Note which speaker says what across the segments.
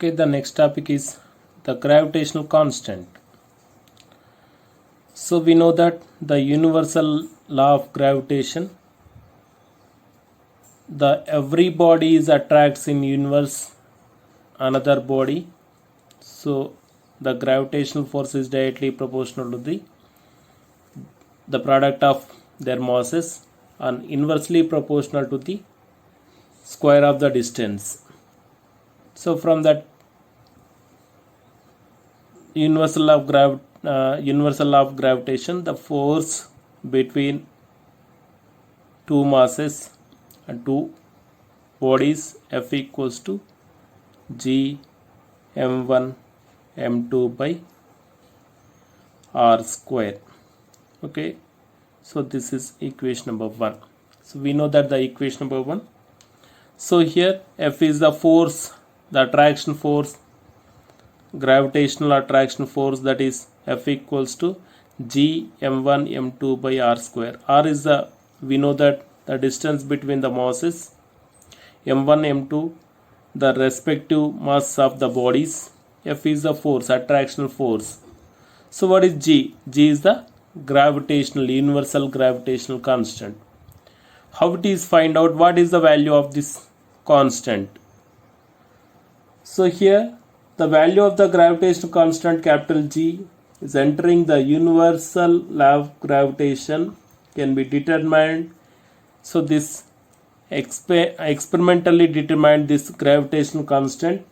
Speaker 1: Okay, the next topic is the gravitational constant. So we know that the universal law of gravitation, the every body is attracts in universe another body. So the gravitational force is directly proportional to the product of their masses and inversely proportional to the square of the distance. So from that universal law of gravitation, the force between two masses and two bodies F equals to G m1 m2 by r square. Okay, so this is equation number 1. So we know that the equation number 1. So here F is the force, the attraction force, gravitational attraction force, that is F equals to G m1 m2 by r square. R is the, we know that the distance between the masses m1 m2, the respective mass of the bodies. F is the force, attractional force. So what is G? G is the gravitational, universal gravitational constant. How it is find out? What is the value of this constant? So here the value of the gravitational constant capital G is entering the universal law of gravitation can be determined. So this experimentally determined this gravitational constant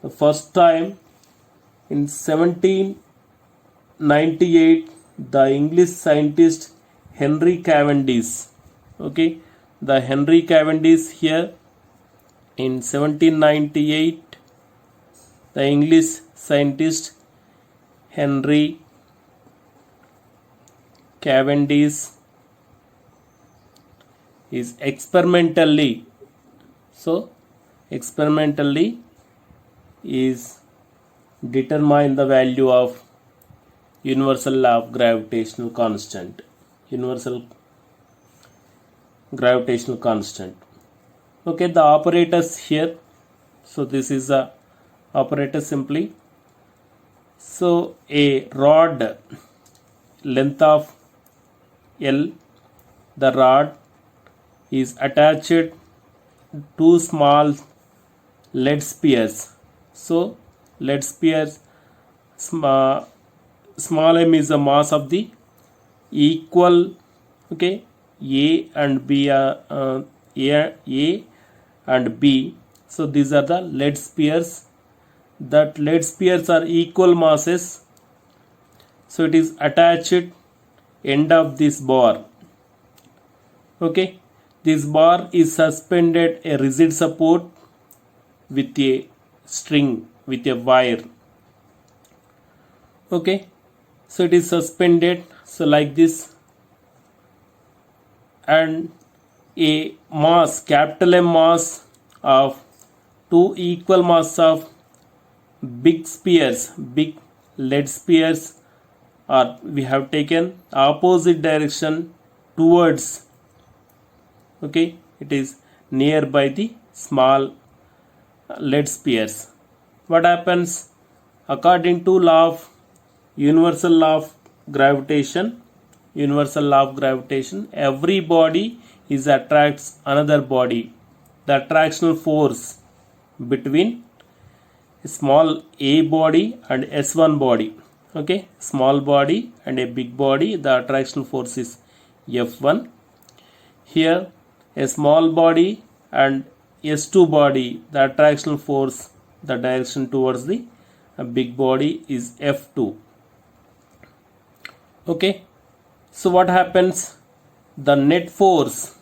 Speaker 1: the first time in 1798, the English scientist Henry Cavendish. Okay, the Henry Cavendish here in 1798, the English scientist Henry Cavendish is experimentally is determine the value of universal law of gravitational constant, universal gravitational constant. Okay, the operators here. So this is the operator simply. So a rod length of L, the rod is attached to small lead spheres. So lead spheres, small m is the mass of the equal, okay, A and B are A and B. So these are the lead spheres. That lead spheres are equal masses. So it is attached end of this bar. Okay, this bar is suspended a rigid support with a string, with a wire. Okay, so it is suspended, so like this, and a mass, capital M mass of two equal mass of big spheres, big lead spheres, or we have taken opposite direction towards, okay, it is nearby the small lead spheres. What happens? According to law of universal law of gravitation, every body is attracts another body. The attractional force between small a body and s1 body, okay, small body and a big body, the attractional force is F1. Here a small body and S2 body, the attractional force, the direction towards the big body is F2. Okay, so what happens? The net force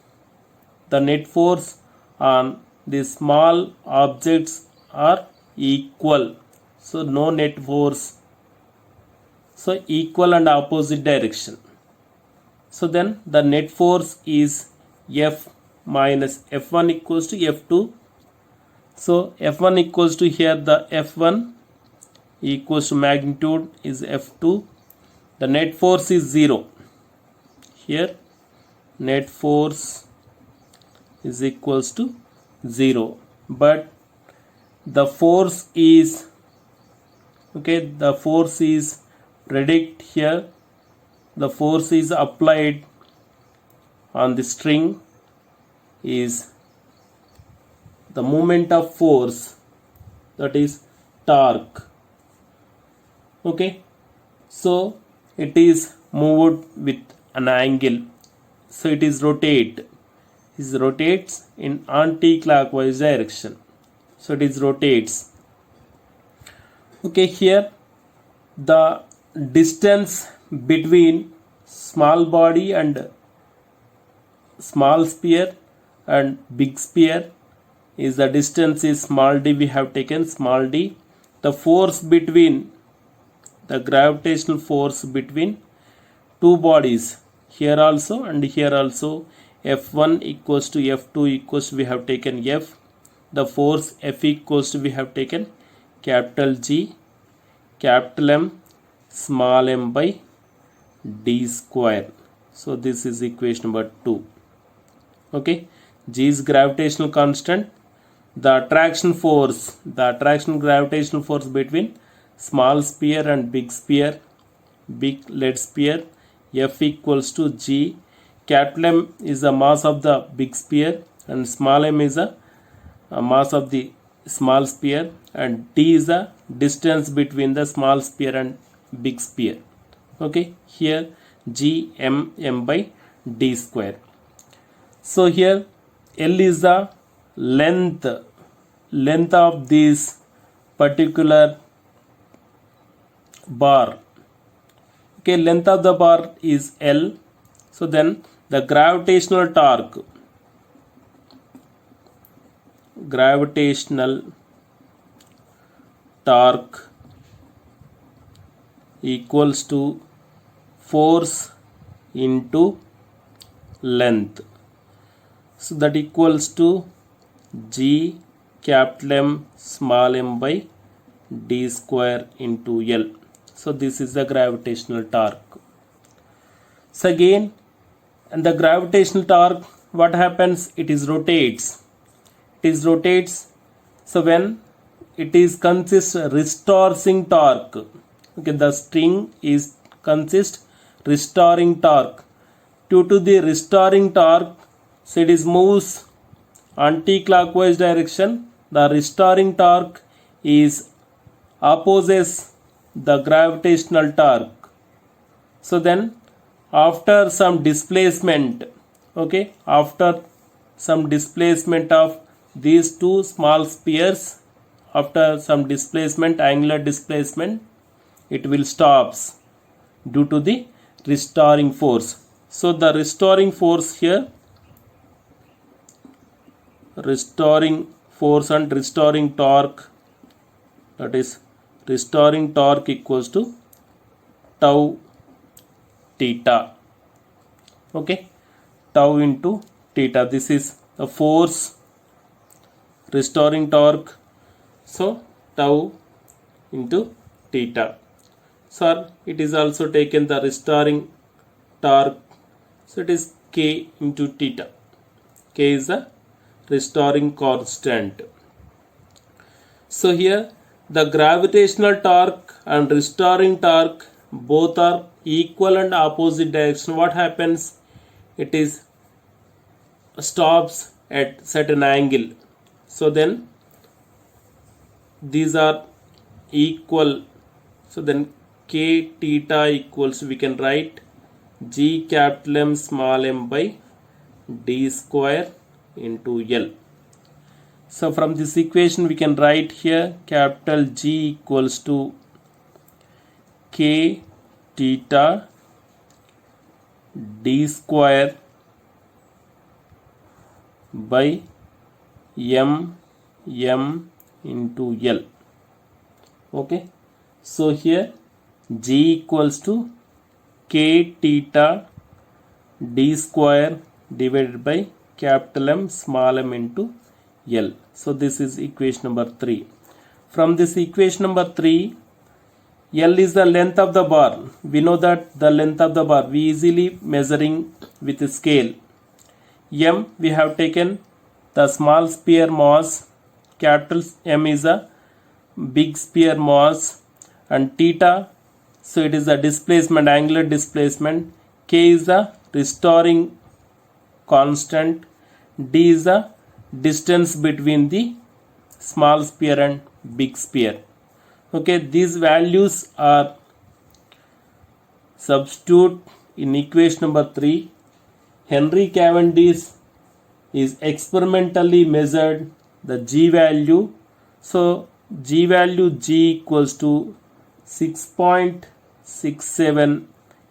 Speaker 1: on the small objects are equal. So no net force. So equal and opposite direction. So then the net force is F minus F1 equals to F2. So F1 equals to, here the F1 equals to magnitude is F2. The net force is 0. Here net force is equals to 0. But the force is, okay, the force is predict here, the force is applied on the string is the moment of force, that is torque. Okay, so it is moved with an angle, so it is rotates in anti-clockwise direction, so it is rotates. Okay, here the distance between small body and small sphere and big sphere is, the distance is small d, we have taken small d. The force between, the gravitational force between two bodies, here also and here also, F1 equals to F2 equals to, we have taken F. The force F equals to, we have taken capital G, capital M, small m by d square. So this is equation number 2. Okay, G is gravitational constant. The attraction gravitational force between small sphere and big sphere, big lead sphere, F equals to G. Capital M is the mass of the big sphere and small m is the mass of the small sphere, and d is the distance between the small sphere and big sphere. Okay, here G m by d square. So here L is the length of this particular bar. Okay, length of the bar is L. So then the gravitational torque equals to force into length. So that equals to G capital M small m by d square into L. So this is the gravitational torque. So again, and the gravitational torque, what happens? It rotates. So when it is consists restoring torque, okay, the string is consists restoring torque. Due to the restoring torque, so it is moves anti-clockwise direction. The restoring torque is opposes the gravitational torque. So then after some displacement, okay, after some displacement of these two small spheres, after some displacement, angular displacement, it will stops due to the restoring force. So the restoring force here, restoring force and restoring torque, that is restoring torque equals to tau theta. Okay, tau into theta, this is the force, restoring torque, so tau into theta. Sir, it is also taken the restoring torque, so it is k into theta. K is the restoring constant. So here the gravitational torque and restoring torque both are equal and opposite direction. What happens? It is stops at certain angle. So then these are equal. So then k theta equals, we can write G capital M small m by d square into L. So from this equation we can write here capital G equals to k theta d square by m into L. Okay, so here G equals to k theta d square divided by capital M small m into L. So this is equation number 3. From this equation number 3, L is the length of the bar. We know that the length of the bar we easily measuring with a scale. M, we have taken the small sphere mass capital M is a big sphere mass, and theta, so it is the displacement, angular displacement. K is the restoring constant. D is the distance between the small sphere and big sphere. Okay, these values are substitute in equation number 3. Henry Cavendish is experimentally measured the G value. So G value, G equals to 6.67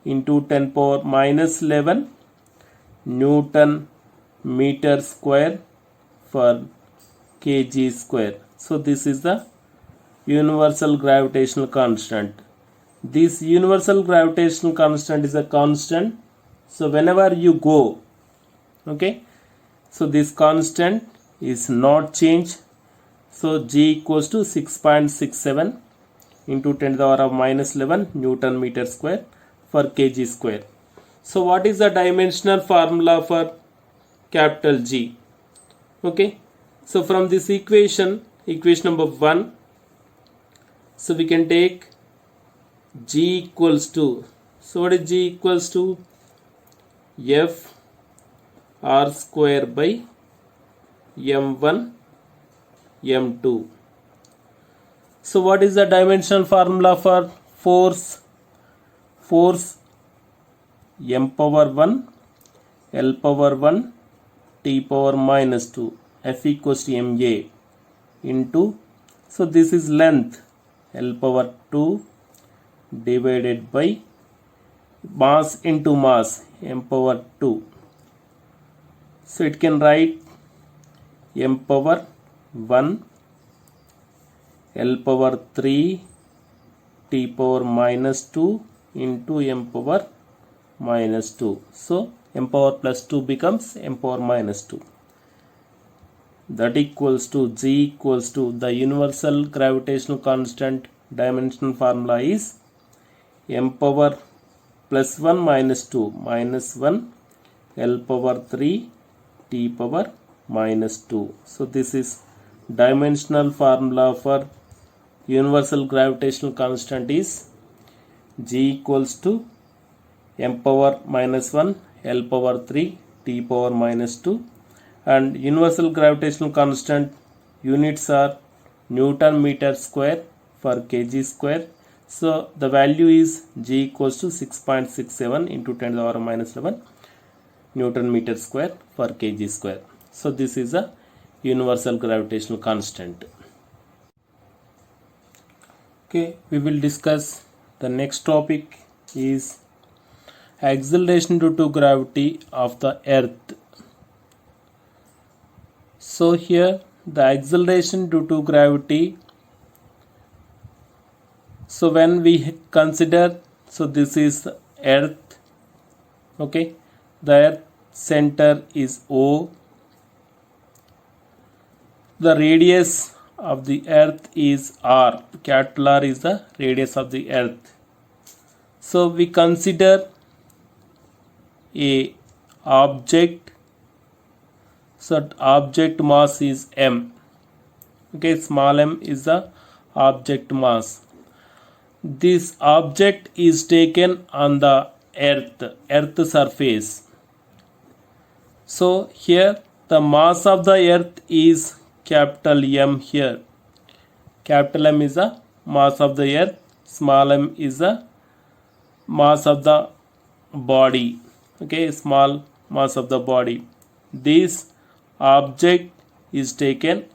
Speaker 1: into 10 power minus 11 Newton meter square for kg square. So this is the universal gravitational constant. This universal gravitational constant is a constant. So whenever you go, okay, so this constant is not changed. So G equals to 6.67 into 10 to the power of minus 11 Newton meter square for kg square. So what is the dimensional formula for capital G? Okay, so from this equation number 1, so we can take G equals to, so what is G equals to? F R square by M1 M2. So what is the dimensional formula for force? Force M power 1 L power 1 T power minus 2 F equals to MA into, so this is length L power 2 divided by mass into mass M power 2. So it can write M power 1 L power 3 T power minus 2 into M power minus 2. So M power plus 2 becomes M power minus 2. That equals to G equals to the universal gravitational constant dimensional formula is M power plus 1 minus 2 minus 1 L power 3 T power minus 2. So this is dimensional formula for universal gravitational constant is G equals to M power minus 1 L power 3 T power minus 2, and universal gravitational constant units are Newton meter square for kg square. So the value is G equals to 6.67 into 10 to the power minus 11 Newton meter square for kg square. So this is a universal gravitational constant. Okay, we will discuss the next topic is acceleration due to gravity of the earth. So here the acceleration due to gravity, so when we consider, so this is earth, okay, the earth center is O, the radius of the earth is R, capital R is the radius of the earth. So we consider a object, so object mass is M, okay, small m is the object mass. This object is taken on the earth surface. So here the mass of the earth is capital M here. Capital M is the mass of the earth, small m is the mass of the body, okay, small mass of the body. This object is taken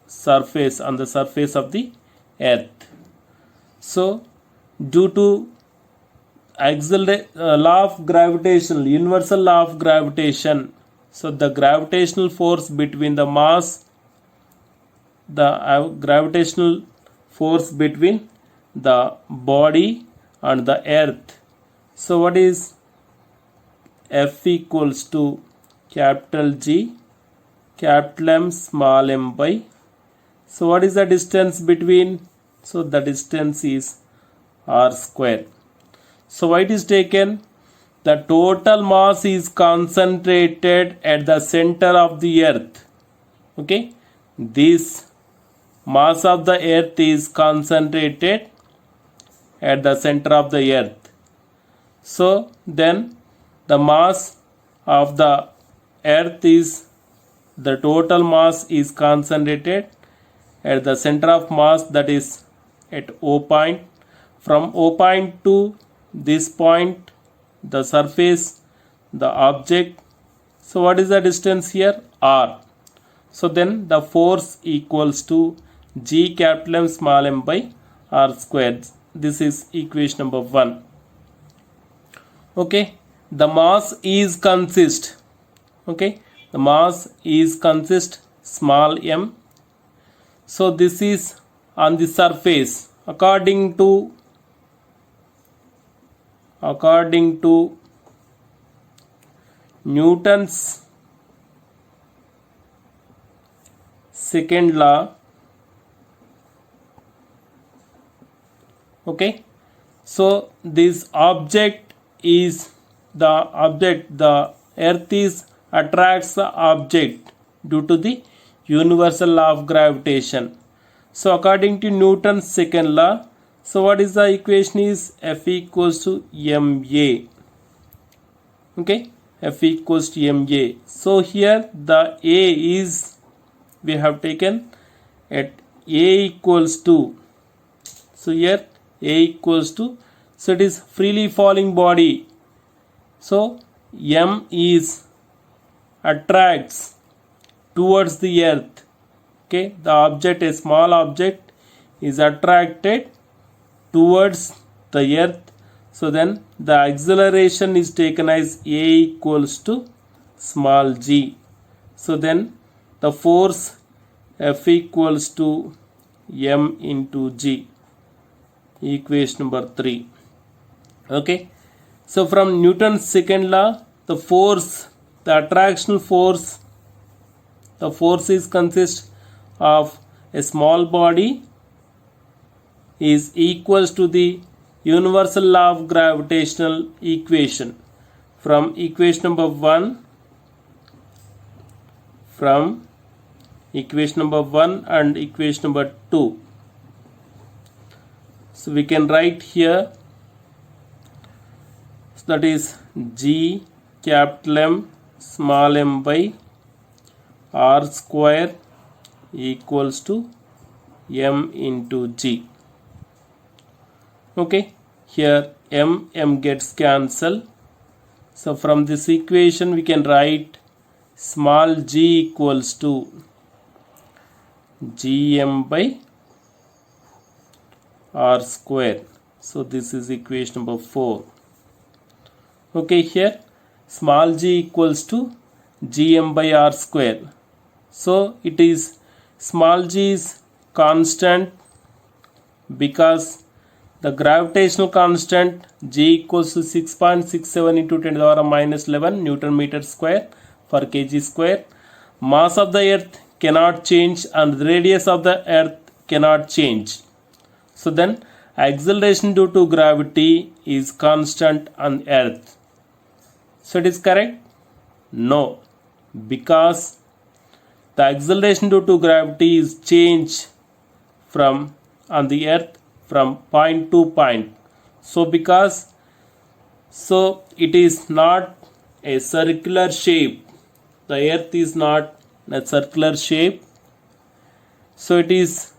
Speaker 1: surface, on the surface of the earth. So due to law of gravitation, universal law of gravitation, so the gravitational force between the mass, the gravitational force between the body and the earth, so what is F equals to capital G capital M small m by, so what is the distance between, so the distance is R square. So why it is taken, the total mass is concentrated at the center of the earth, okay, this mass of the earth is concentrated at the center of the earth. So then the mass of the earth is, the total mass is concentrated at the center of mass, that is at O point. From O point to this point, the surface, the object. So what is the distance here? R. So then the force equals to G capital M small m by R squared. This is equation number 1. Okay, the mass is consist. Okay, the mass is consist small m. So this is on the surface according to Newton's second law. Okay, so this object is the earth is attracts the object due to the universal law of gravitation. So according to Newton's second law, so what is the equation is F equals to ma. Okay, F equals to ma. So here the A is, we have taken at A equals to, so here A equals to, so it is freely falling body. So m is attracts towards the earth. Okay, the object, a small object, is attracted towards the earth. So then the acceleration is taken as A equals to small g. So then the force F equals to m into g. Equation number 3. Okay, so from Newton's second law, the force, the attractional force, the force is consist of a small body is equals to the universal law of gravitational equation. From equation number 1, from equation number 1 and equation number 2. So we can write here, so that is G capital M small m by R square equals to m into g. Okay, here m gets cancelled. So from this equation we can write small g equals to gm by R square. So this is equation number 4. Okay, here small g equals to gm by R square. So it is, small g is constant because the gravitational constant g equals to 6.67 into 10 to the power minus 11 Newton meter square for kg square. Mass of the earth cannot change and the radius of the earth cannot change. So then acceleration due to gravity is constant on earth. So it is correct? No, because the acceleration due to gravity is changed from on the earth from point to point. So because, so it is not a circular shape, the earth is not a circular shape, so it is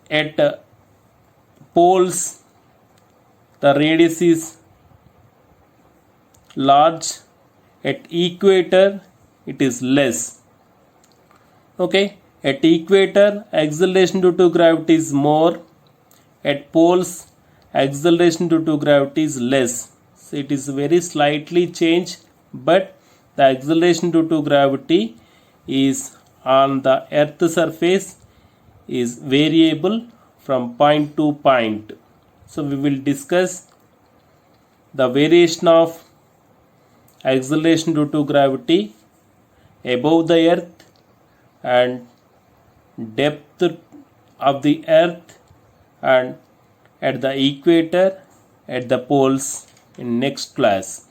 Speaker 1: at poles the radius is large, at equator it is less. Okay, at equator acceleration due to gravity is more, at poles acceleration due to gravity is less. So it is very slightly changed, but the acceleration due to gravity is on the earth surface is variable from point to point. So we will discuss the variation of acceleration due to gravity above the earth and depth of the earth and at the equator, at the poles in next class.